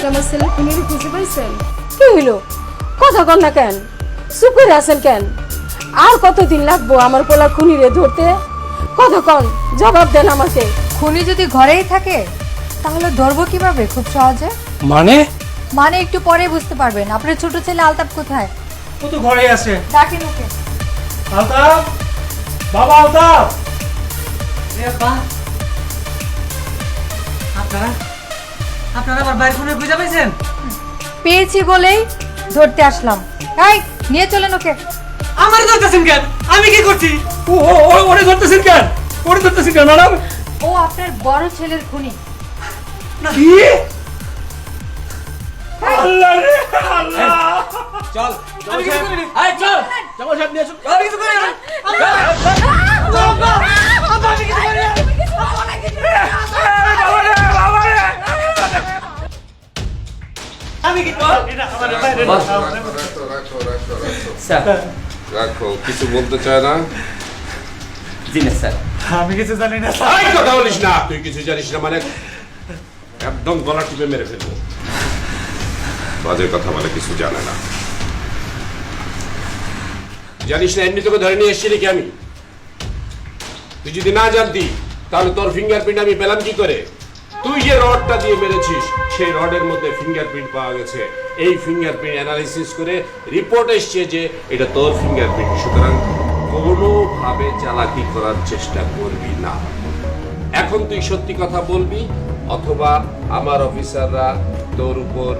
আমার ছেলে খুনির খুঁজে পাইছেন? কি হইলো? কথা কন না কেন? চুপ করে আছেন কেন? আর কতদিন লাগবো আমার পোলা খুনিরে ধরতে? কথা কন, জবাব দেন আমাকে। খুনি যদি ঘরেই থাকে তাহলে ধরবো কিভাবে খুব সহজে? মানে মানে একটু পরে বুঝতে পারবেন। আপনার ছোট ছেলে আলতাপ কোথায়? ও তো ঘরে আছে। ডাকেন ওকে। আলতাফ, বাবা আলতাফ। আপনারা আমার বাইরে ফোনে বুঝা পাইছেন? পেয়েছি বলেই ধরতে আসলাম। এই নিয়ে চলেন ওকে। আমার ধরতেছেন কেন? আমি কি করছি? ওরে ধরতেছেন কেন? ওরে ধরতেছেন কেন ম্যাডাম? ও আপনার বড় ছেলের খুনি। কি? আল্লাহ রে আল্লাহ! চল আমি কিছু করিনি। এই চল জামাল সাহেব নিয়ে চল। আমি কিছু করিনি। আমি কি কর? রাখো, কিছু বলতে চায় না। জি না স্যার, আমি কিছু জানি না স্যার। এই কথা বলিস না, তুই কিছু জানিস না মানে একদম গলা টিপে মেরে ফেলবো। বাজে কথা বলে কিছু জানে না। জানিস না এমনি তোকে ধরে নিয়ে এসেছি নাকি আমি? তুই যদি না জানতি তাহলে তোর ফিঙ্গারপ্রিন্ট আমি পেলাম কি করে? তুই যে রডটা দিয়ে মেরেছিস সেই রডের মধ্যে ফিঙ্গারপ্রিন্ট পাওয়া গেছে। এই ফিঙ্গারপ্রিন্ট অ্যানালাইসিস করে রিপোর্ট এসছে যে এটা তোর ফিঙ্গারপ্রিন্ট। সুতরাং কোনোভাবে চালাকি করার চেষ্টা করবি না। এখন তুই সত্যি কথা বলবি অথবা আমার অফিসাররা তোর উপর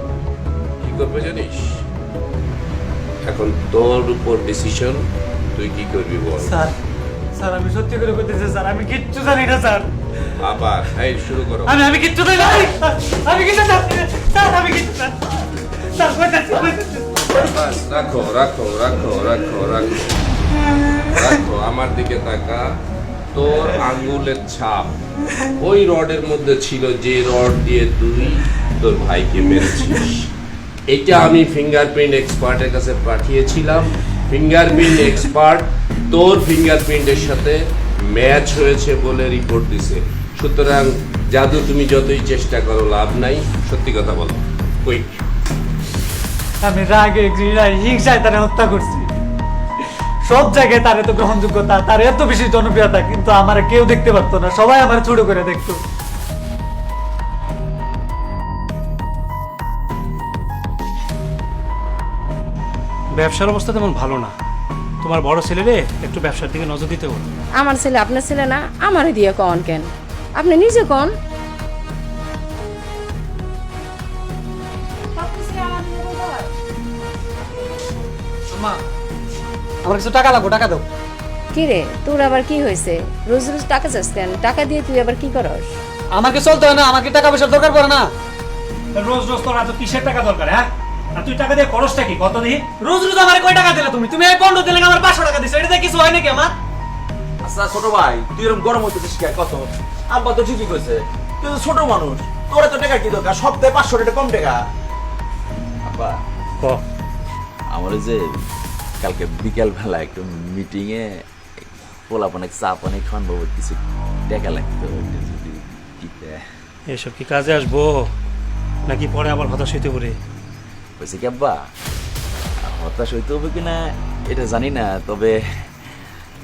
কি করবে জানিস? এখন তোর উপর ডিসিশন, তুই কি করবি বল। স্যার স্যার আমি সত্যি করে কইতেছি স্যার, আমি কিচ্ছু জানি না স্যার। আবার এই শুরু করো। আমি কিচ্ছু জানি না। আমি কিচ্ছু জানি না স্যার, আমি কিচ্ছু জানি না স্যার। কইতেছি বাস, রাখো রাখো রাখো রাখো রাখো রাখো, আমার দিকে তাকা। তোর আঙ্গুলের ছাপ ওই রডের মধ্যে ছিল যে রড দিয়ে তুই তোর ভাইকে মেরেছিস। এটা আমি ফিঙ্গারপ্রিন্ট এক্সপার্টের কাছে পাঠিয়েছিলাম। ফিঙ্গারপ্রিন্ট এক্সপার্ট তোর ফিঙ্গারপ্রিন্টের সাথে ম্যাচ হয়েছে বলে রিপোর্ট দিছে। সুতরাং জাদু তুমি যতই চেষ্টা করো লাভ নাই। সত্যি কথা বলো, কুইক। আমি রাগে ঘৃণায় হিংসায় তারে হত্যা করছি। সব জায়গায় তার এত গ্রহণযোগ্যতা, তার এত বেশি জনপ্রিয়তা, কিন্তু আমার কেউ দেখতে পারতো না, সবাই আমার ছোট করে দেখতো। ব্যবসার অবস্থা তেমন ভালো না। তোমার বড় ছেলেরে একটু ব্যবসার দিকে নজর দিতে বলো। আমার ছেলে আপনার ছেলে না, আমারে দিয়ে কন কেন? আপনি নিজে কন। আমার কিছু টাকা লাগবে, টাকা দাও। কি রে, তোর আবার কি হয়েছে? রোজ রোজ টাকা চাস কেন? টাকা দিয়ে তুই আবার কি করস? আমাকে চলতে হয় না, আমাকে টাকা পয়সার দরকার পড়ে না। রোজ রোজ তোর এত কিসের টাকা দরকার? হ্যাঁ, আর তুই টাকা দিয়ে খরচটা কি কত দিই? রোজ রোজ আমার কয় টাকা দিলে তুমি? তুমি এই 15 দিলে আমার 500 টাকা দিছো, এটা কিছু হয় নাকি আমার? আচ্ছা ছোট ভাই, তুই এরকম গরম হইতেছিস কে? কত আব্বা তো ঠিকই কইছে, তুই তো ছোট মানুষ, তোর এত টাকা কি দরকার? সপ্তাহে 500 টাকা কম টাকা। আব্বা ক আমার ওই যে কালকে বিকেল বেলা একটু মিটিং এ পোলাপ অনেক চাপ অনেক খানবো, কিছু টাকা লাগতো, ওইটা যদি দিতে। এসব কি কাজে আসবো নাকি পরে আবার হতাশ হইতে পারে? হয়েছে কি আব্বা, হতাশ হইতে হবে কিনা এটা জানি না, তবে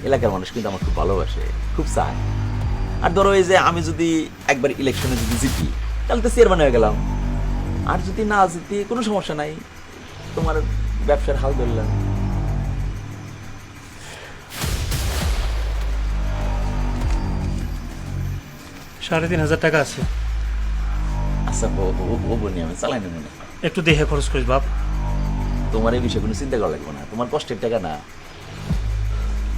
এলাকার মানুষ কিন্তু আমার খুব ভালোবাসে, খুব চায়। আর ধরো এই যে আমি যদি একবার ইলেকশনে যদি জিতি তাহলে তো চেয়ারম্যান হয়ে গেলাম, আর যদি না জিতি কোনো সমস্যা নাই, তোমার ব্যবসার হাল ধরলাম। $3,500 টাকা আছে। আচ্ছা ও বনি আমি চালাই না মনে, একটু দেখে খরচ করিস বাপ। তোমার এই বিষয়ে কোনো চিন্তা করা লাগবে না, তোমার কষ্টের টাকা না,